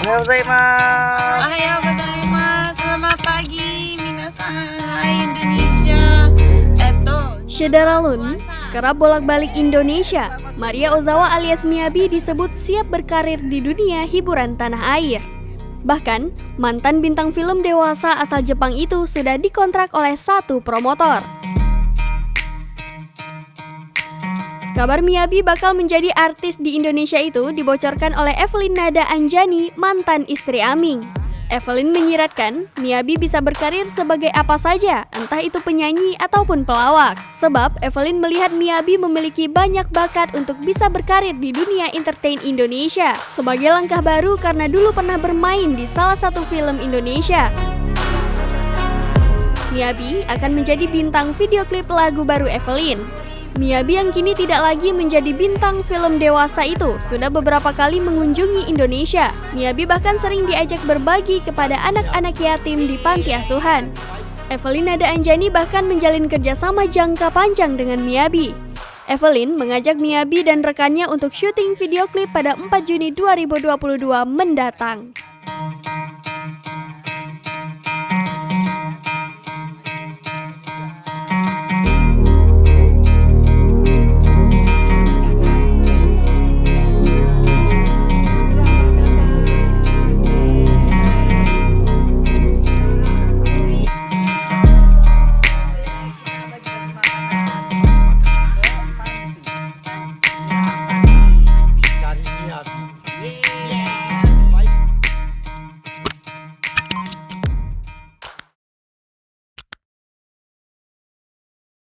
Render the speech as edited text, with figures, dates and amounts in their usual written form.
Ohayou gozaimasu. Ohayou gozaimasu. Selamat pagi, minasan. Hai Indonesia. Syederalun, kerap bolak-balik Indonesia, Maria Ozawa alias Miyabi disebut siap berkarir di dunia hiburan tanah air. Bahkan, mantan bintang film dewasa asal Jepang itu sudah dikontrak oleh satu promotor. Kabar Miyabi bakal menjadi artis di Indonesia itu dibocorkan oleh Evelyn Nada Anjani, mantan istri Aming. Evelyn menyiratkan, Miyabi bisa berkarir sebagai apa saja, entah itu penyanyi ataupun pelawak. Sebab Evelyn melihat Miyabi memiliki banyak bakat untuk bisa berkarir di dunia entertain Indonesia. Sebagai langkah baru karena dulu pernah bermain di salah satu film Indonesia. Miyabi akan menjadi bintang video klip lagu baru Evelyn. Miyabi yang kini tidak lagi menjadi bintang film dewasa itu sudah beberapa kali mengunjungi Indonesia. Miyabi bahkan sering diajak berbagi kepada anak-anak yatim di panti asuhan. Evelyn Nada Anjani bahkan menjalin kerjasama jangka panjang dengan Miyabi. Evelyn mengajak Miyabi dan rekannya untuk syuting video klip pada 4 Juni 2022 mendatang.